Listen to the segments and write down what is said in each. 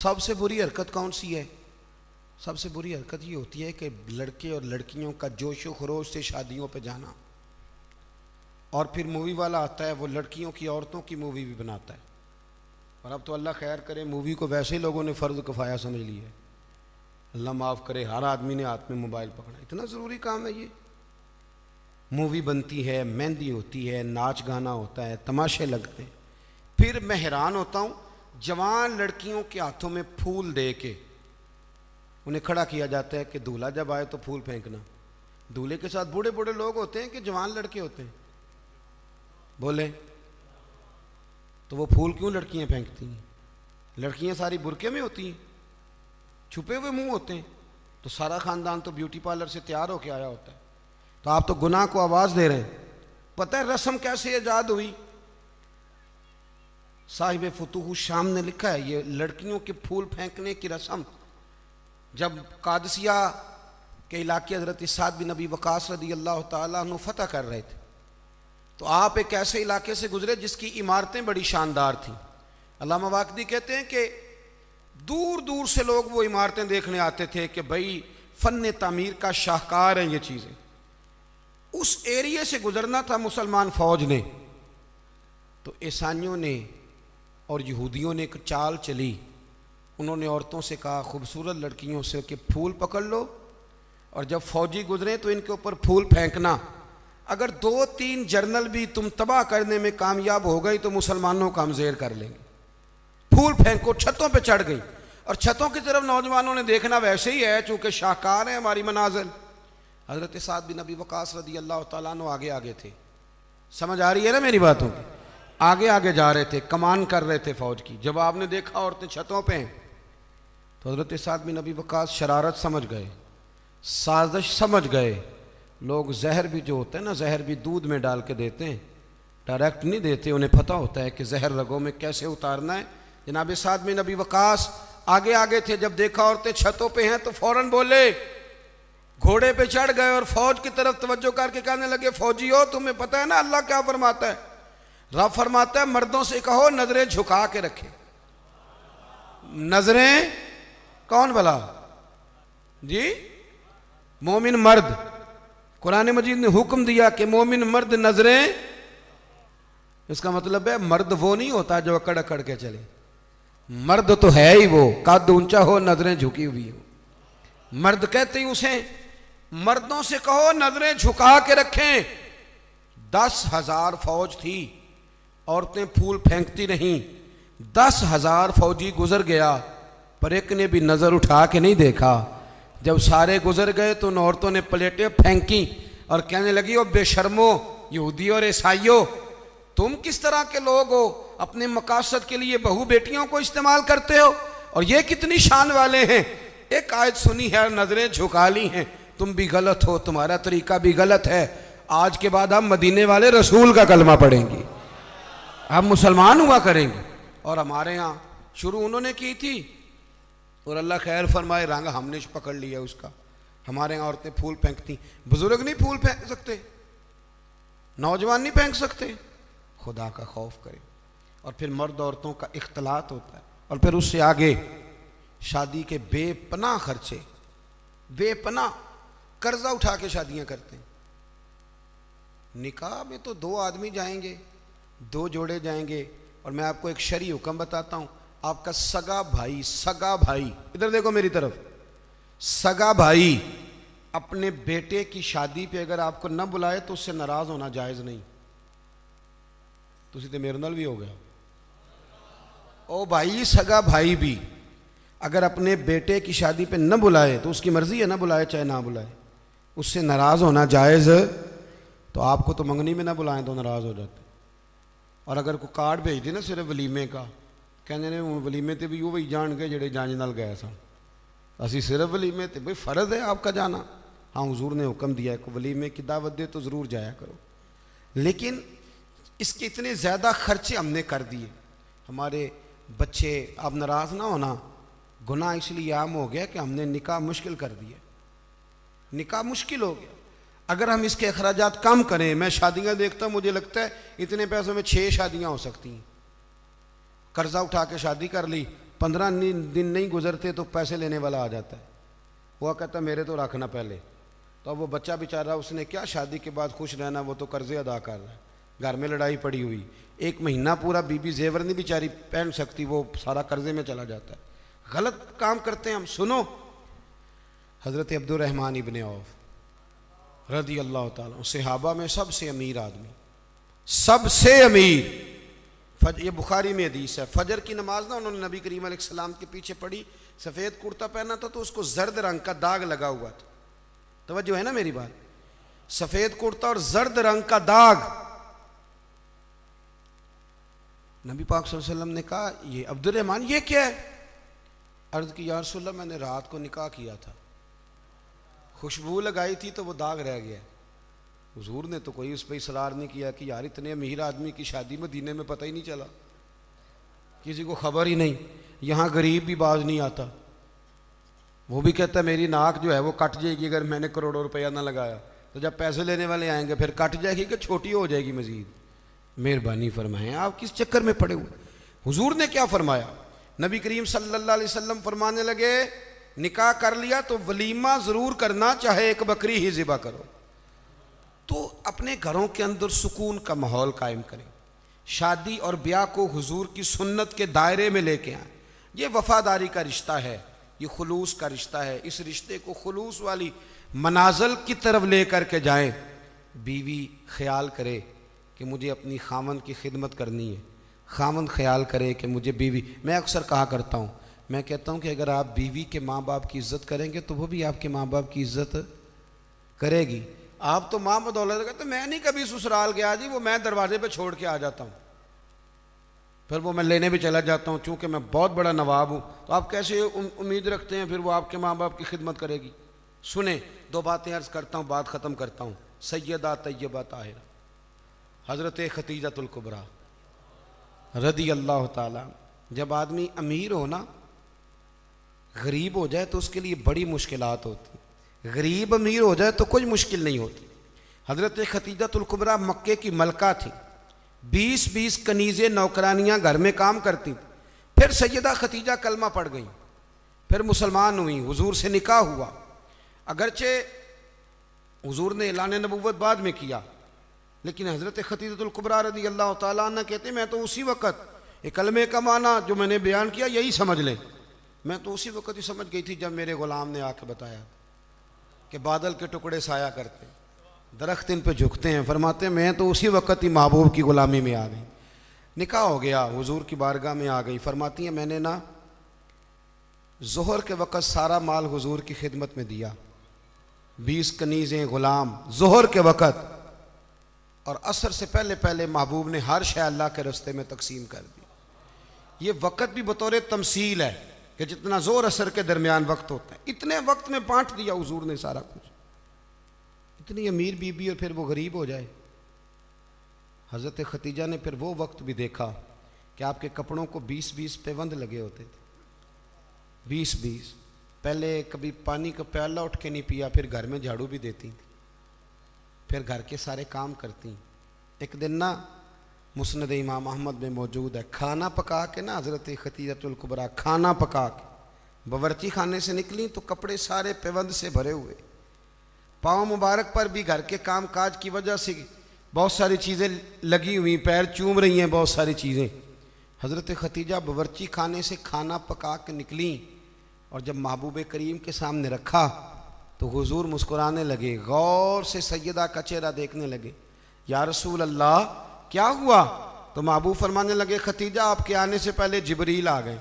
سب سے بری حرکت کون سی ہے؟ سب سے بری حرکت یہ ہوتی ہے کہ لڑکے اور لڑکیوں کا جوش و خروش سے شادیوں پہ جانا، اور پھر مووی والا آتا ہے وہ لڑکیوں کی عورتوں کی مووی بھی بناتا ہے، اور اب تو اللہ خیر کرے مووی کو ویسے ہی لوگوں نے فرض کفایہ سمجھ لی ہے، اللہ معاف کرے، ہر آدمی نے ہاتھ میں موبائل پکڑا، اتنا ضروری کام ہے یہ؟ مووی بنتی ہے، مہندی ہوتی ہے، ناچ گانا ہوتا ہے، تماشے لگتے ہیں، پھر میں حیران ہوتا ہوں جوان لڑکیوں کے ہاتھوں میں پھول دے کے انہیں کھڑا کیا جاتا ہے کہ دولہا جب آئے تو پھول پھینکنا۔ دولہے کے ساتھ بوڑھے بوڑھے لوگ ہوتے ہیں کہ جوان لڑکے ہوتے ہیں؟ بولے تو وہ پھول کیوں لڑکیاں پھینکتی ہیں؟ لڑکیاں ساری برقعے میں ہوتی ہیں، چھپے ہوئے منہ ہوتے ہیں، تو سارا خاندان تو بیوٹی پارلر سے تیار ہو کے آیا ہوتا ہے، تو آپ تو گناہ کو آواز دے رہے ہیں۔ پتہ ہے رسم کیسے ایجاد ہوئی؟ صاحب فتوح الشام نے لکھا ہے یہ لڑکیوں کے پھول پھینکنے کی رسم جب قادسیہ کے علاقے حضرت سعد بن ابی وقاص رضی اللہ تعالیٰ عنہ فتح کر رہے تھے، تو آپ ایک ایسے علاقے سے گزرے جس کی عمارتیں بڑی شاندار تھیں۔ علامہ واقدی کہتے ہیں کہ دور دور سے لوگ وہ عمارتیں دیکھنے آتے تھے کہ بھئی فن تعمیر کا شاہکار ہیں یہ چیزیں۔ اس ایریے سے گزرنا تھا مسلمان فوج نے، تو عیسائیوں نے اور یہودیوں نے ایک چال چلی، انہوں نے عورتوں سے کہا خوبصورت لڑکیوں سے کہ پھول پکڑ لو، اور جب فوجی گزرے تو ان کے اوپر پھول پھینکنا، اگر 2-3 جرنل بھی تم تباہ کرنے میں کامیاب ہو گئی تو مسلمانوں کا ہم زیر کر لیں گے۔ پھول پھینکو، چھتوں پہ چڑھ گئی، اور چھتوں کی طرف نوجوانوں نے دیکھنا ویسے ہی ہے چونکہ شاہکار ہیں ہماری منازل۔ حضرت سعد بن ابی وقاص رضی اللہ تعالیٰ عنہ آگے آگے تھے، سمجھ آ رہی ہے نا میری باتوں کی؟ آگے آگے جا رہے تھے، کمان کر رہے تھے فوج کی۔ جب آپ نے دیکھا عورتیں چھتوں پہ ہیں تو حضرت سعد بن ابی وقاص شرارت سمجھ گئے، سازش سمجھ گئے۔ لوگ زہر بھی جو ہوتا ہے نا، زہر بھی دودھ میں ڈال کے دیتے ہیں، ڈائریکٹ نہیں دیتے، انہیں پتہ ہوتا ہے کہ زہر رگوں میں کیسے اتارنا ہے۔ جناب سعد بن ابی وقاص آگے آگے تھے، جب دیکھا عورتیں چھتوں پہ ہیں تو فوراً بولے، گھوڑے پہ چڑھ گئے اور فوج کی طرف توجہ کر کے کہنے لگے فوجیو تمہیں پتہ ہے نا اللہ کیا فرماتا ہے؟ رب فرماتا ہے مردوں سے کہو نظریں جھکا کے رکھیں۔ نظریں کون بھلا؟ جی مومن مرد، قرآن مجید نے حکم دیا کہ مومن مرد نظریں، اس کا مطلب ہے مرد وہ نہیں ہوتا جو اکڑ اکڑ کے چلے، مرد تو ہے ہی وہ قد اونچا ہو نظریں جھکی ہوئی ہو، مرد کہتے ہی اسے۔ مردوں سے کہو نظریں جھکا کے رکھیں۔ 10,000 فوج تھی، عورتیں پھول پھینکتی رہیں، 10,000 فوجی گزر گیا پر ایک نے بھی نظر اٹھا کے نہیں دیکھا۔ جب سارے گزر گئے تو ان عورتوں نے پلیٹیں پھینکی اور کہنے لگی او بے شرمو یہودی اور عیسائیوں، تم کس طرح کے لوگ ہو، اپنے مقاصد کے لیے بہو بیٹیوں کو استعمال کرتے ہو، اور یہ کتنی شان والے ہیں، ایک آیت سنی ہے اور نظریں جھکا لی ہیں، تم بھی غلط ہو، تمہارا طریقہ بھی غلط ہے، آج کے بعد ہم مدینے والے رسول کا کلمہ پڑھیں گے، ہم مسلمان ہوا کریں گے۔ اور ہمارے ہاں شروع انہوں نے کی تھی، اور اللہ خیر فرمائے رنگ ہم نے پکڑ لیا اس کا۔ ہمارے ہاں عورتیں پھول پھینکتی، بزرگ نہیں پھول پھینک سکتے، نوجوان نہیں پھینک سکتے، خدا کا خوف کریں۔ اور پھر مرد عورتوں کا اختلاط ہوتا ہے، اور پھر اس سے آگے شادی کے بے پناہ خرچے، بے پناہ قرضہ اٹھا کے شادیاں کرتے ہیں۔ نکاح میں تو 2 آدمی جائیں گے، 2 جوڑے جائیں گے، اور میں آپ کو ایک شرعی حکم بتاتا ہوں، آپ کا سگا بھائی ادھر دیکھو میری طرف، سگا بھائی اپنے بیٹے کی شادی پہ اگر آپ کو نہ بلائے تو اس سے ناراض ہونا جائز نہیں۔ تسی تے میرے نال بھی ہو گیا، او بھائی سگا بھائی بھی اگر اپنے بیٹے کی شادی پہ نہ بلائے تو اس کی مرضی ہے، نہ بلائے چاہے نہ بلائے، اس سے ناراض ہونا جائز۔ تو آپ کو تو منگنی میں نہ بلائیں تو ناراض ہو جاتے، اور اگر کوئی کارڈ بھیج دے نا صرف ولیمے کا، کہنے نے ولیمے تے بھی وہی جان گئے جڑے جانج نال گئے سن، اسی صرف ولیمے تے، بھئی فرض ہے آپ کا جانا، ہاں حضور نے حکم دیا ہے کہ ولیمے کی دعوت دے تو ضرور جایا کرو، لیکن اس کے اتنے زیادہ خرچے ہم نے کر دیے، ہمارے بچے، اب ناراض نہ ہونا، گناہ اس لیے عام ہو گیا کہ ہم نے نکاح مشکل کر دیا، نکاح مشکل ہو گیا۔ اگر ہم اس کے اخراجات کم کریں، میں شادیاں دیکھتا ہوں مجھے لگتا ہے اتنے پیسوں میں 6 شادیاں ہو سکتی ہیں، قرضہ اٹھا کے شادی کر لی، 15 دن نہیں گزرتے تو پیسے لینے والا آ جاتا ہے، وہ کہتا میرے تو رکھنا پہلے. تو اب وہ بچہ بیچارہ اس نے کیا شادی کے بعد خوش رہنا، وہ تو قرضے ادا کر رہا ہے، گھر میں لڑائی پڑی ہوئی، 1 مہینہ پورا بی زیور نہیں بیچاری پہن سکتی، وہ سارا قرضے میں چلا جاتا ہے. غلط کام کرتے ہیں ہم. سنو، حضرت عبد الرحمن ابن عوف رضی اللہ تعالیٰ، صحابہ میں سب سے امیر آدمی، سب سے امیر. یہ بخاری میں حدیث ہے، فجر کی نماز نا انہوں نے نبی کریم علیہ السلام کے پیچھے پڑھی، سفید کرتا پہنا تھا تو اس کو زرد رنگ کا داغ لگا ہوا تھا. توجہ ہے نا میری بات؟ سفید کرتا اور زرد رنگ کا داغ. نبی پاک صلی اللہ علیہ وسلم نے کہا یہ عبد الرحمن یہ کیا ہے؟ عرض کی یا رسول اللہ میں نے رات کو نکاح کیا تھا، خوشبو لگائی تھی تو وہ داغ رہ گیا. حضور نے تو کوئی اس پہ اصرار نہیں کیا کہ یار اتنے امیر آدمی کی شادی مدینے میں پتہ ہی نہیں چلا، کسی کو خبر ہی نہیں. یہاں غریب بھی باز نہیں آتا، وہ بھی کہتا ہے میری ناک جو ہے وہ کٹ جائے گی اگر میں نے کروڑوں روپیہ نہ لگایا، تو جب پیسے لینے والے آئیں گے پھر کٹ جائے گی کہ چھوٹی ہو جائے گی مزید. مہربانی فرمائیں، آپ کس چکر میں پڑے ہوئے؟ حضور نے کیا فرمایا؟ نبی کریم صلی اللہ علیہ وسلم فرمانے لگے نکاح کر لیا تو ولیمہ ضرور کرنا، چاہے 1 بکری ہی ذبح کرو. تو اپنے گھروں کے اندر سکون کا ماحول قائم کریں، شادی اور بیاہ کو حضور کی سنت کے دائرے میں لے کے آئیں. یہ وفاداری کا رشتہ ہے، یہ خلوص کا رشتہ ہے. اس رشتے کو خلوص والی منازل کی طرف لے کر کے جائیں. بیوی خیال کرے کہ مجھے اپنی خامن کی خدمت کرنی ہے، خامن خیال کرے کہ مجھے بیوی. میں اکثر کہا کرتا ہوں، میں کہتا ہوں کہ اگر آپ بیوی کے ماں باپ کی عزت کریں گے تو وہ بھی آپ کے ماں باپ کی عزت کرے گی. آپ تو ماں بدولت کہتے میں نہیں کبھی سسرال گیا جی، وہ میں دروازے پہ چھوڑ کے آ جاتا ہوں، پھر وہ میں لینے بھی چلا جاتا ہوں چونکہ میں بہت بڑا نواب ہوں. تو آپ کیسے امید رکھتے ہیں پھر وہ آپ کے ماں باپ کی خدمت کرے گی؟ سنیں 2 باتیں عرض کرتا ہوں، بات ختم کرتا ہوں. سیدہ طیبہ طاہرہ حضرت ختیجۃ الکبریٰ رضی اللہ تعالیٰ. جب آدمی امیر ہو نا، غریب ہو جائے تو اس کے لیے بڑی مشکلات ہوتی. غریب امیر ہو جائے تو کوئی مشکل نہیں ہوتی. حضرت ختیجۃ الکبریٰ مکے کی ملکہ تھی، 20 کنیزیں نوکرانیاں گھر میں کام کرتی. پھر سیدہ ختیجہ کلمہ پڑھ گئیں، پھر مسلمان ہوئیں، حضور سے نکاح ہوا. اگرچہ حضور نے اعلان نبوت بعد میں کیا، لیکن حضرت ختیجۃ الکبریٰ رضی اللہ تعالیٰ عنہ کہتے ہیں میں تو اسی وقت یہ کلمے کا معنی جو میں نے بیان کیا یہی سمجھ لیں، میں تو اسی وقت ہی سمجھ گئی تھی جب میرے غلام نے آ کے بتایا کہ بادل کے ٹکڑے سایہ کرتے ہیں، درخت ان پہ جھکتے ہیں. فرماتے ہیں میں تو اسی وقت ہی محبوب کی غلامی میں آ گئی. نکاح ہو گیا، حضور کی بارگاہ میں آ گئی. فرماتی ہیں میں نے نا ظہر کے وقت سارا مال حضور کی خدمت میں دیا، 20 کنیزیں، غلام، ظہر کے وقت. اور عصر سے پہلے پہلے محبوب نے ہر شے اللہ کے رستے میں تقسیم کر دی. یہ وقت بھی بطور تمثیل ہے کہ جتنا زور عصر کے درمیان وقت ہوتا ہے اتنے وقت میں بانٹ دیا حضور نے سارا کچھ. اتنی امیر بی بی اور پھر وہ غریب ہو جائے. حضرت ختیجہ نے پھر وہ وقت بھی دیکھا کہ آپ کے کپڑوں کو 20 پیوند لگے ہوتے تھے، 20. پہلے کبھی پانی کا پیالہ اٹھ کے نہیں پیا، پھر گھر میں جھاڑو بھی دیتی تھی، پھر گھر کے سارے کام کرتی. ایک دن نا مسند امام احمد میں موجود ہے، کھانا پکا کے نا حضرت ختیجۃ الکبریٰ کھانا پکا کے باورچی خانے سے نکلی تو کپڑے سارے پیوند سے بھرے ہوئے، پاؤں مبارک پر بھی گھر کے کام کاج کی وجہ سے بہت ساری چیزیں لگی ہوئی، پیر چوم رہی ہیں بہت ساری چیزیں. حضرت ختیجہ باورچی خانے سے کھانا پکا کے نکلیں اور جب محبوب کریم کے سامنے رکھا تو حضور مسکرانے لگے، غور سے سیدہ کا چہرہ دیکھنے لگے. یا رسول اللہ کیا ہوا؟ تو محبوب فرمانے لگے ختیجہ آپ کے آنے سے پہلے جبریل آ گئے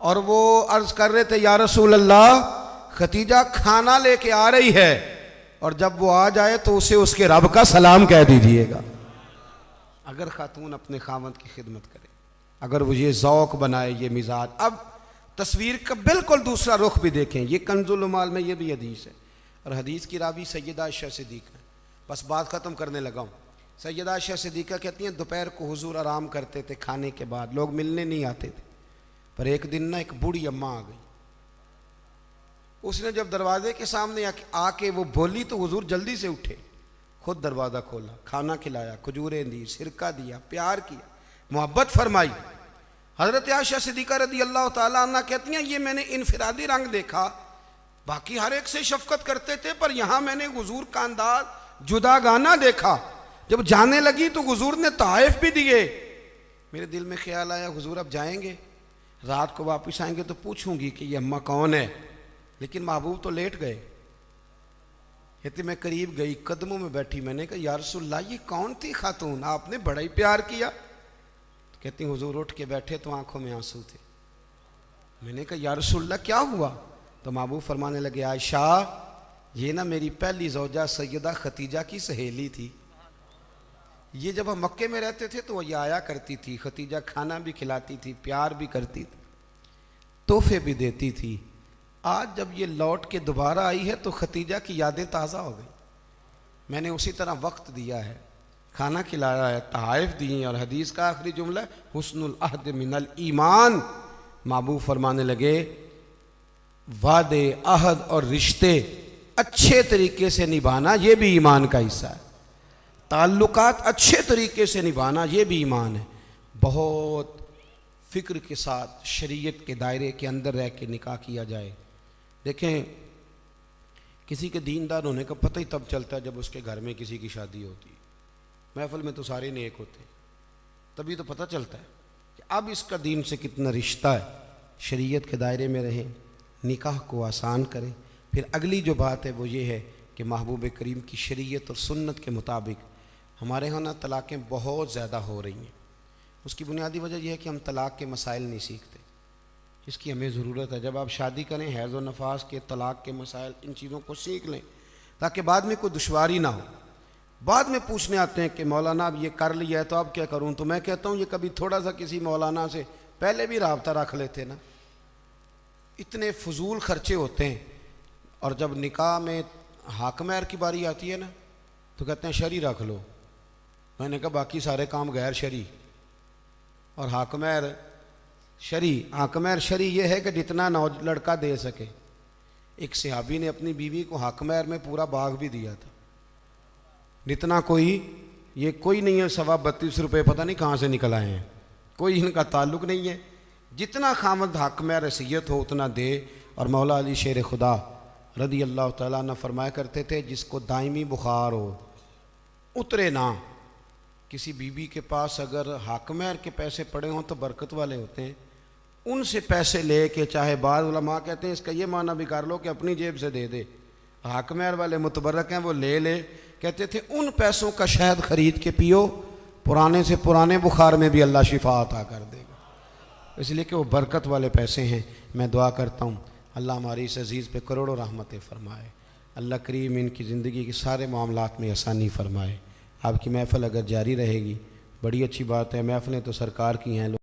اور وہ عرض کر رہے تھے یا رسول اللہ ختیجہ کھانا لے کے آ رہی ہے اور جب وہ آ جائے تو اسے اس کے رب کا سلام کہہ دیجئے گا. اگر خاتون اپنے خاوند کی خدمت کرے، اگر وہ یہ ذوق بنائے، یہ مزاج. اب تصویر کا بالکل دوسرا رخ بھی دیکھیں، یہ کنز العمال میں یہ بھی حدیث ہے اور حدیث کی راوی سیدہ عائشہ صدیقہ. بس بات ختم کرنے لگا ہوں. سیدہ عائشہ صدیقہ کہتی ہیں دوپہر کو حضور آرام کرتے تھے، کھانے کے بعد لوگ ملنے نہیں آتے تھے. پر ایک دن نا ایک بوڑھی اماں آ گئی. اس نے جب دروازے کے سامنے آ کے وہ بولی تو حضور جلدی سے اٹھے، خود دروازہ کھولا، کھانا کھلایا، کھجوریں دی، سرکہ دیا، پیار کیا، محبت فرمائی. حضرت عائشہ صدیقہ رضی اللہ تعالیٰ عنہ کہتی ہیں یہ میں نے انفرادی رنگ دیکھا، باقی ہر ایک سے شفقت کرتے تھے، پر یہاں میں نے حضور کا انداز جداگانہ دیکھا۔ جب جانے لگی تو حضور نے تحائف بھی دیے۔ میرے دل میں خیال آیا حضور اب جائیں گے، رات کو واپس آئیں گے تو پوچھوں گی کہ یہ اماں کون ہے، لیکن محبوب تو لیٹ گئے۔ کہتے میں قریب گئی، قدموں میں بیٹھی، میں نے کہا یا رسول اللہ یہ کون تھی خاتون، آپ نے بڑا ہی پیار کیا۔ کہتی حضور اٹھ کے بیٹھے تو آنکھوں میں آنسو تھے۔ میں نے کہا یا رسول اللہ کیا ہوا؟ تو محبوب فرمانے لگے عائشہ یہ نا میری پہلی زوجہ سیدہ خدیجہ کی سہیلی تھی، یہ جب ہم مکے میں رہتے تھے تو یہ آیا کرتی تھی، خدیجہ کھانا بھی کھلاتی تھی، پیار بھی کرتی تھی، تحفے بھی دیتی تھی۔ آج جب یہ لوٹ کے دوبارہ آئی ہے تو خدیجہ کی یادیں تازہ ہو گئی، میں نے اسی طرح وقت دیا ہے، کھانا کھلایا ہے، تحائف دی ہیں، اور حدیث کا آخری جملہ حسن العہد من الایمان۔ محبوب فرمانے لگے وعدے، عہد اور رشتے اچھے طریقے سے نبھانا یہ بھی ایمان کا حصہ ہے، تعلقات اچھے طریقے سے نبھانا یہ بھی ایمان ہے۔ بہت فکر کے ساتھ شریعت کے دائرے کے اندر رہ کے نکاح کیا جائے۔ دیکھیں کسی کے دیندار ہونے کا پتہ ہی تب چلتا ہے جب اس کے گھر میں کسی کی شادی ہوتی ہے، محفل میں تو سارے نیک ہوتے ہیں، تبھی تو پتہ چلتا ہے کہ اب اس کا دین سے کتنا رشتہ ہے۔ شریعت کے دائرے میں رہیں، نکاح کو آسان کریں۔ پھر اگلی جو بات ہے وہ یہ ہے کہ محبوب کریم کی شریعت اور سنت کے مطابق ہمارے ہاں طلاقیں بہت زیادہ ہو رہی ہیں۔ اس کی بنیادی وجہ یہ ہے کہ ہم طلاق کے مسائل نہیں سیکھتے، اس کی ہمیں ضرورت ہے۔ جب آپ شادی کریں حیض و نفاس کے، طلاق کے مسائل، ان چیزوں کو سیکھ لیں تاکہ بعد میں کوئی دشواری نہ ہو۔ بعد میں پوچھنے آتے ہیں کہ مولانا اب یہ کر لیا ہے تو اب کیا کروں، تو میں کہتا ہوں یہ کبھی تھوڑا سا کسی مولانا سے پہلے بھی رابطہ رکھ لیتے نا، اتنے فضول خرچے ہوتے ہیں۔ اور جب نکاح میں حق مہر کی باری آتی ہے نا تو کہتے ہیں شرعی رکھ لو، میں نے کہا باقی سارے کام غیر شرعی، اور حق مہر شرعی۔ حق مہر شرعی یہ ہے کہ جتنا لڑکا دے سکے۔ ایک صحابی نے اپنی بیوی کو حق مہر میں پورا باغ بھی دیا تھا، جتنا کوئی، یہ کوئی نہیں ہے 32.5 روپے پتہ نہیں کہاں سے نکل آئے ہیں، کوئی ان کا تعلق نہیں ہے، جتنا خامد حق مہر حیثیت ہو اتنا دے۔ اور مولا علی شیر خدا رضی اللہ تعالیٰ عنہ فرمایا کرتے تھے جس کو دائمی بخار ہو اترے نہ، کسی بیوی کے پاس اگر حق مہر کے پیسے پڑے ہوں تو برکت والے ہوتے ہیں، ان سے پیسے لے کے، چاہے بعض علماء کہتے ہیں اس کا یہ معنی بھی کر لو کہ اپنی جیب سے دے دے، حق مہر والے متبرک ہیں وہ لے لے، کہتے تھے ان پیسوں کا شہد خرید کے پیو، پرانے سے پرانے بخار میں بھی اللہ شفا عطا کر دے گا، اس لیے کہ وہ برکت والے پیسے ہیں۔ میں دعا کرتا ہوں اللہ ہماری اس عزیز پہ کروڑوں رحمتیں فرمائے، اللہ کریم ان کی زندگی کے سارے معاملات میں آسانی فرمائے۔ آپ کی محفل اگر جاری رہے گی بڑی اچھی بات ہے، محفلیں تو سرکار کی ہیں۔